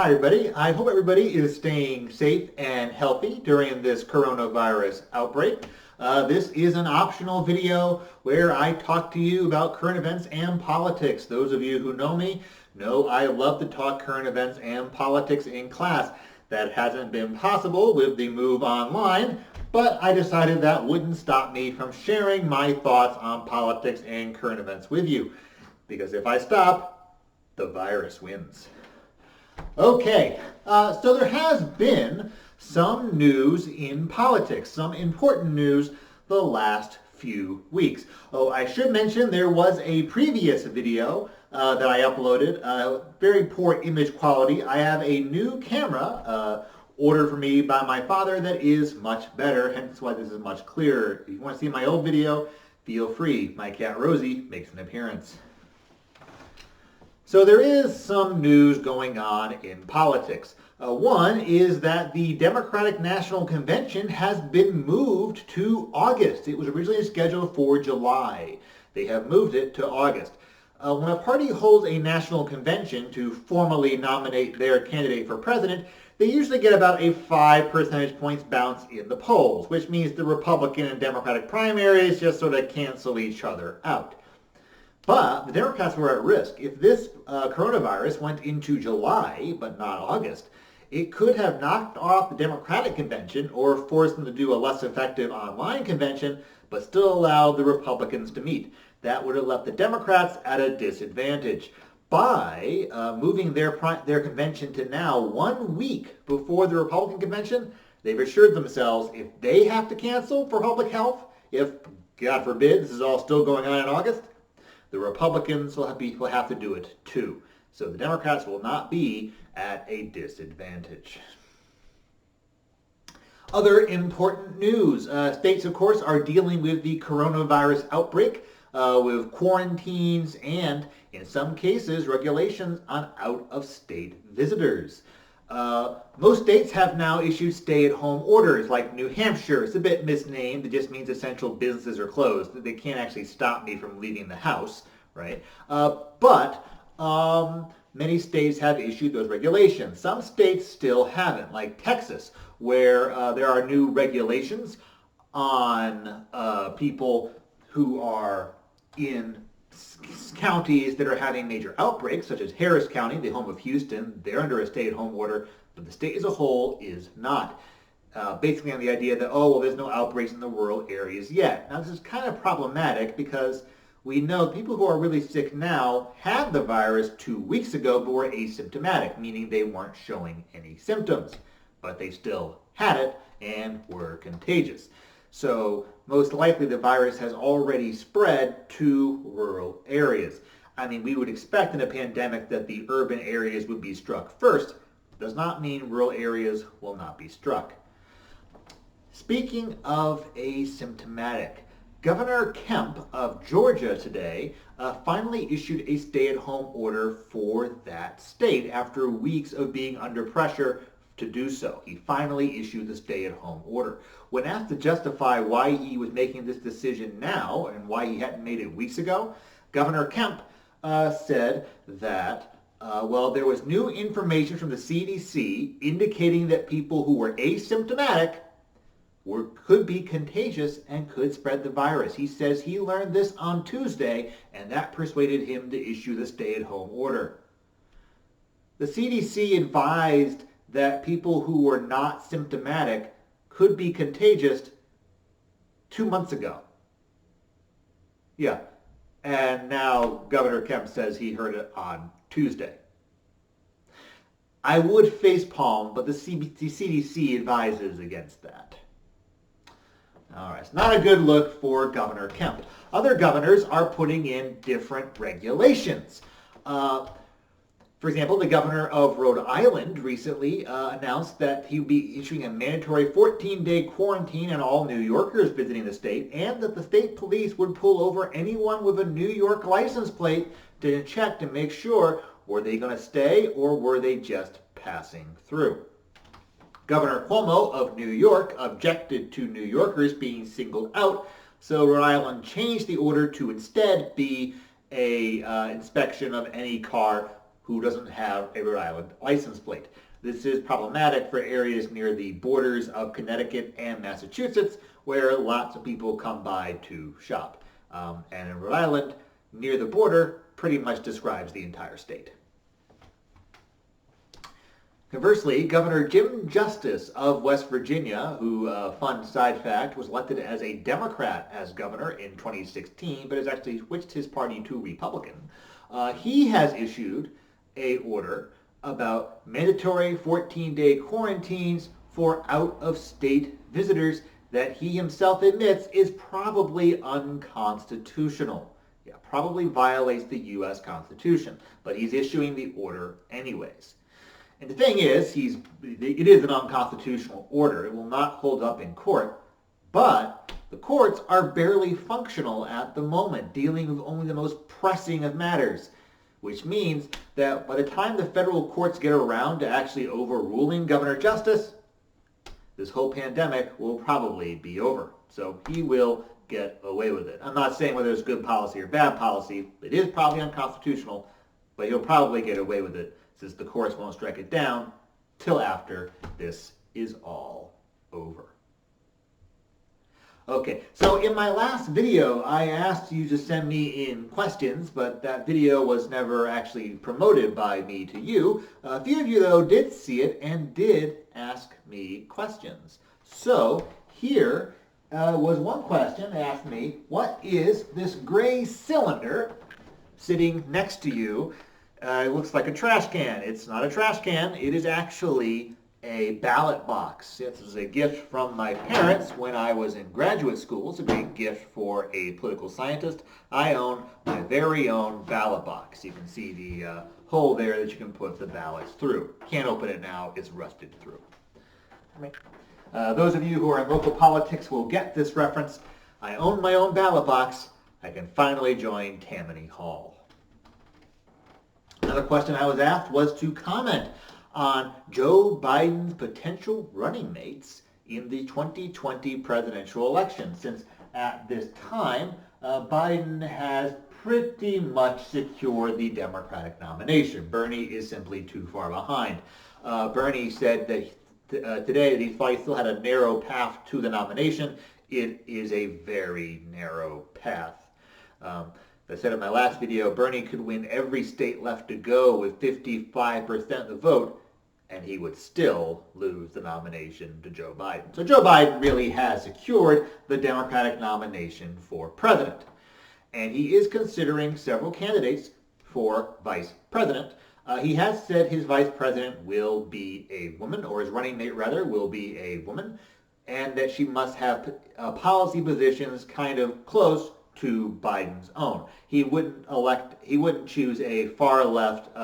Hi everybody, I hope everybody is staying safe and healthy during this coronavirus outbreak. This is an optional video where I talk to you about current events and politics. Those of you who know me know I love to talk current events and politics in class. That hasn't been possible with the move online, but I decided that wouldn't stop me from sharing my thoughts on politics and current events with you. Because if I stop, the virus wins. Okay, so there has been some news in politics, some important news the last few weeks. Oh, I should mention there was a previous video that I uploaded, very poor image quality. I have a new camera ordered for me by my father that is much better, hence why this is much clearer. If you want to see my old video, feel free. My cat Rosie makes an appearance. So there is some news going on in politics. One is that the Democratic National Convention has been moved to August. It was originally scheduled for July. They have moved it to August. When a party holds a national convention to formally nominate their candidate for president, they usually get about a 5 percentage points bounce in the polls, which means the Republican and Democratic primaries just sort of cancel each other out. But the Democrats were at risk. If this coronavirus went into July, but not August, it could have knocked off the Democratic convention or forced them to do a less effective online convention, but still allowed the Republicans to meet. That would have left the Democrats at a disadvantage. By moving their convention to now 1 week before the Republican convention, they've assured themselves if they have to cancel for public health, if, God forbid, this is all still going on in August, the Republicans will have to do it too. So the Democrats will not be at a disadvantage. Other important news. States, of course, are dealing with the coronavirus outbreak with quarantines and, in some cases, regulations on out-of-state visitors. Most states have now issued stay-at-home orders, like New Hampshire. It's a bit misnamed. It just means essential businesses are closed. They can't actually stop me from leaving the house, right? But many states have issued those regulations. Some states still haven't, like Texas, where there are new regulations on people who are in counties that are having major outbreaks, such as Harris County, the home of Houston. They're under a stay-at-home order, but the state as a whole is not. Basically on the idea that, oh, well, there's no outbreaks in the rural areas yet. Now, this is kind of problematic because we know people who are really sick now had the virus 2 weeks ago but were asymptomatic, meaning they weren't showing any symptoms, but they still had it and were contagious. So most likely the virus has already spread to rural areas. I mean, we would expect in a pandemic that the urban areas would be struck first. Does not mean rural areas will not be struck. Speaking of asymptomatic, Governor Kemp of Georgia today finally issued a stay-at-home order for that state after weeks of being under pressure to do so. He finally issued the stay-at-home order. When asked to justify why he was making this decision now and why he hadn't made it weeks ago, Governor Kemp said that, well, there was new information from the CDC indicating that people who were asymptomatic could be contagious and could spread the virus. He says he learned this on Tuesday, and that persuaded him to issue the stay-at-home order. The CDC advised that people who were not symptomatic could be contagious 2 months ago. Yeah, and now Governor Kemp says he heard it on Tuesday. I would facepalm, but the CDC advises against that. All right, it's not a good look for Governor Kemp. Other governors are putting in different regulations. For example, the governor of Rhode Island recently announced that he would be issuing a mandatory 14-day quarantine on all New Yorkers visiting the state, and that the state police would pull over anyone with a New York license plate to check to make sure were they going to stay or were they just passing through. Governor Cuomo of New York objected to New Yorkers being singled out, so Rhode Island changed the order to instead be an inspection of any car who doesn't have a Rhode Island license plate. This is problematic for areas near the borders of Connecticut and Massachusetts, where lots of people come by to shop. And in Rhode Island, near the border, pretty much describes the entire state. Conversely, Governor Jim Justice of West Virginia, who, fun side fact, was elected as a Democrat as governor in 2016, but has actually switched his party to Republican, he has issued an order about mandatory 14-day quarantines for out-of-state visitors that he himself admits is probably unconstitutional. Yeah, probably violates the U.S. Constitution, but he's issuing the order anyways. And the thing is, it is an unconstitutional order. It will not hold up in court, but the courts are barely functional at the moment, dealing with only the most pressing of matters, which means that by the time the federal courts get around to actually overruling Governor Justice, this whole pandemic will probably be over. So he will get away with it. I'm not saying whether it's good policy or bad policy. It is probably unconstitutional, but he'll probably get away with it since the courts won't strike it down till after this is all over. Okay, so in my last video, I asked you to send me in questions, but that video was never actually promoted by me to you. A few of you, though, did see it and did ask me questions. So here was one question that asked me, what is this gray cylinder sitting next to you? It looks like a trash can. It's not a trash can. It is actually a ballot box. This is a gift from my parents when I was in graduate school. It's a great gift for a political scientist. I own my very own ballot box. You can see the hole there that you can put the ballots through. Can't open it now. It's rusted through. Those of you who are in local politics will get this reference. I own my own ballot box. I can finally join Tammany Hall. Another question I was asked was to comment on Joe Biden's potential running mates in the 2020 presidential election, since at this time, Biden has pretty much secured the Democratic nomination. Bernie is simply too far behind. Bernie said that today that he thought he still had a narrow path to the nomination. It is a very narrow path. I said in my last video, Bernie could win every state left to go with 55% of the vote, and he would still lose the nomination to Joe Biden. So Joe Biden really has secured the Democratic nomination for president. And he is considering several candidates for vice president. He has said his vice president will be a woman, or his running mate rather, will be a woman, and that she must have policy positions kind of close to Biden's own. He wouldn't choose a far left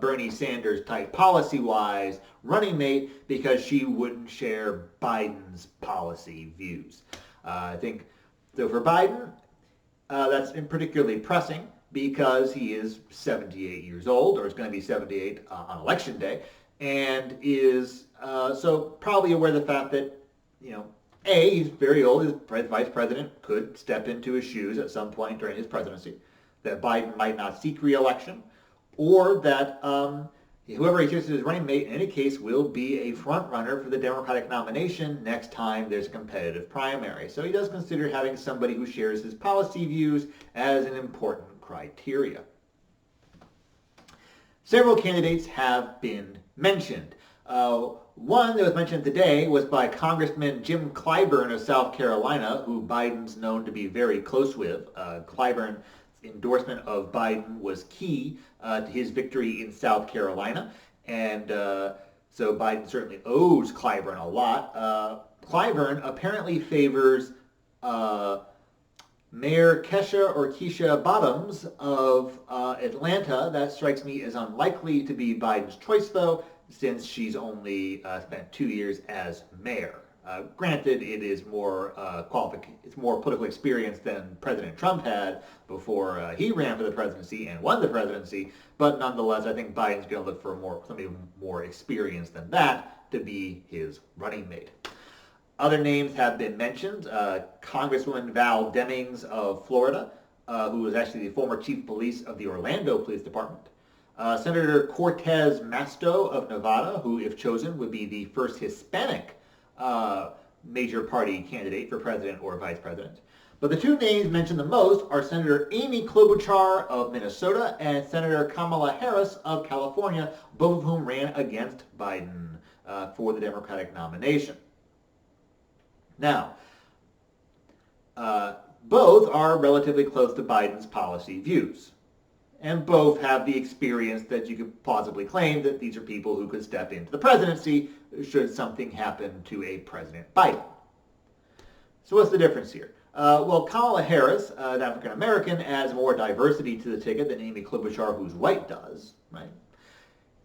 Bernie Sanders type policy-wise running mate because she wouldn't share Biden's policy views. I think, so for Biden, that's particularly pressing because he is 78 years old, or is going to be 78 on election day, and is so probably aware of the fact that, he's very old. His vice president could step into his shoes at some point during his presidency, that Biden might not seek re-election, or that whoever he chooses as running mate in any case will be a front runner for the Democratic nomination next time there's a competitive primary. So he does consider having somebody who shares his policy views as an important criteria. Several candidates have been mentioned. One that was mentioned today was by Congressman Jim Clyburn of South Carolina, who Biden's known to be very close with. Clyburn's endorsement of Biden was key to his victory in South Carolina, and so Biden certainly owes Clyburn a lot. Clyburn apparently favors Mayor Keisha Bottoms of Atlanta. That strikes me as unlikely to be Biden's choice, though, since she's only spent 2 years as mayor. Granted, it is more it's more political experience than President Trump had before he ran for the presidency and won the presidency, but nonetheless, I think Biden's going to look for somebody more experienced than that to be his running mate. Other names have been mentioned. Congresswoman Val Demings of Florida, who was actually the former chief of police of the Orlando Police Department. Senator Cortez Masto of Nevada, who, if chosen, would be the first Hispanic major party candidate for president or vice president. But the two names mentioned the most are Senator Amy Klobuchar of Minnesota and Senator Kamala Harris of California, both of whom ran against Biden for the Democratic nomination. Now, both are relatively close to Biden's policy views, and both have the experience that you could plausibly claim that these are people who could step into the presidency should something happen to a President Biden. So what's the difference here? Well, Kamala Harris, an African-American, adds more diversity to the ticket than Amy Klobuchar, who's white, does, right?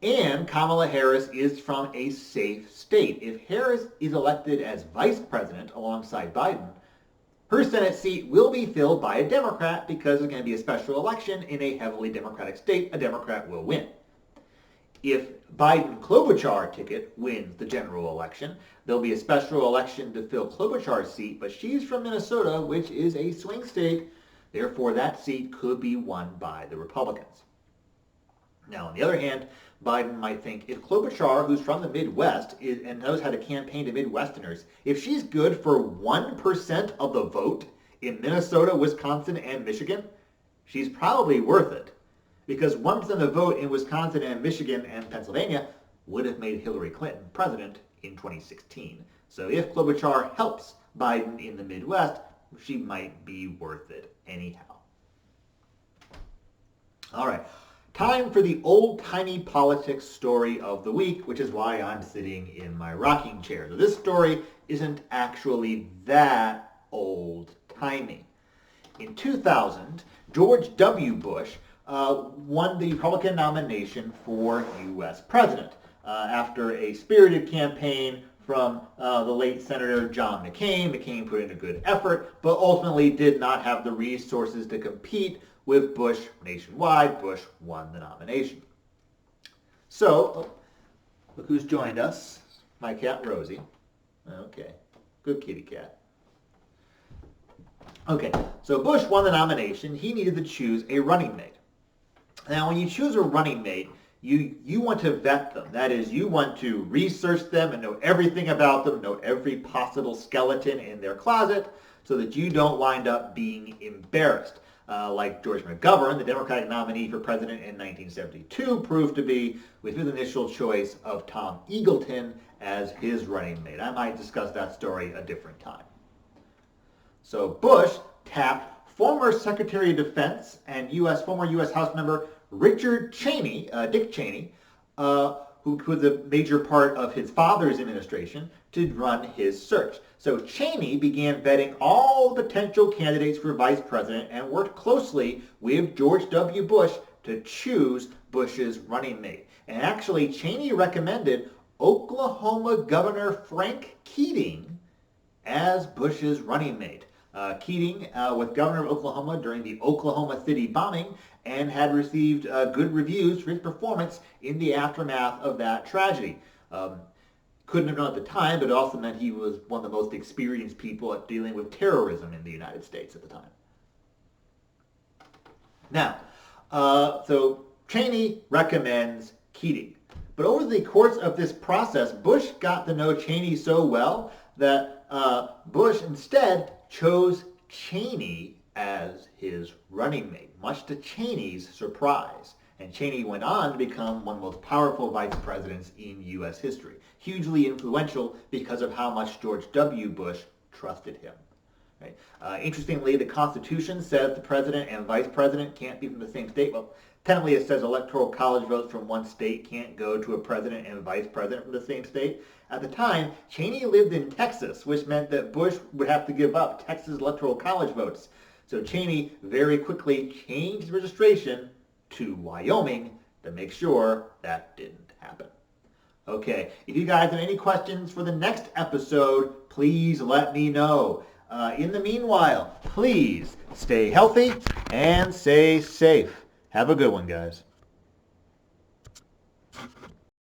And Kamala Harris is from a safe state. If Harris is elected as vice president alongside Biden, her Senate seat will be filled by a Democrat because it's going to be a special election in a heavily Democratic state. A Democrat will win. If Biden-Klobuchar ticket wins the general election, there'll be a special election to fill Klobuchar's seat, but she's from Minnesota, which is a swing state. Therefore, that seat could be won by the Republicans. Now, on the other hand, Biden might think if Klobuchar, who's from the Midwest and knows how to campaign to Midwesterners, if she's good for 1% of the vote in Minnesota, Wisconsin, and Michigan, she's probably worth it. Because 1% of the vote in Wisconsin and Michigan and Pennsylvania would have made Hillary Clinton president in 2016. So if Klobuchar helps Biden in the Midwest, she might be worth it anyhow. All right. Time for the old-timey politics story of the week, which is why I'm sitting in my rocking chair. So this story isn't actually that old-timey. In 2000, George W. Bush won the Republican nomination for U.S. president after a spirited campaign from the late Senator John McCain. McCain put in a good effort, but ultimately did not have the resources to compete with Bush nationwide. Bush won the nomination. So, look who's joined us. My cat, Rosie. Okay, good kitty cat. Okay, so Bush won the nomination. He needed to choose a running mate. Now, when you choose a running mate, you want to vet them. That is, you want to research them and know everything about them, know every possible skeleton in their closet, so that you don't wind up being embarrassed. Like George McGovern, the Democratic nominee for president in 1972, proved to be with his initial choice of Tom Eagleton as his running mate. I might discuss that story a different time. So Bush tapped former Secretary of Defense and former U.S. House member Richard Cheney, Dick Cheney, who was a major part of his father's administration, to run his search. So Cheney began vetting all the potential candidates for vice president and worked closely with George W. Bush to choose Bush's running mate. And actually, Cheney recommended Oklahoma Governor Frank Keating as Bush's running mate. Keating was governor of Oklahoma during the Oklahoma City bombing and had received good reviews for his performance in the aftermath of that tragedy. Couldn't have known at the time, but it also meant he was one of the most experienced people at dealing with terrorism in the United States at the time. Now, so Cheney recommends Keating. But over the course of this process, Bush got to know Cheney so well that Bush instead chose Cheney as his running mate, much to Cheney's surprise. And Cheney went on to become one of the most powerful vice presidents in U.S. history, hugely influential because of how much George W. Bush trusted him. Right? Interestingly, the Constitution says the president and vice president can't be from the same state. Well, technically it says electoral college votes from one state can't go to a president and vice president from the same state. At the time, Cheney lived in Texas, which meant that Bush would have to give up Texas electoral college votes. So Cheney very quickly changed registration to Wyoming to make sure that didn't happen. Okay, if you guys have any questions for the next episode, please let me know. In the meanwhile, please stay healthy and stay safe. Have a good one, guys.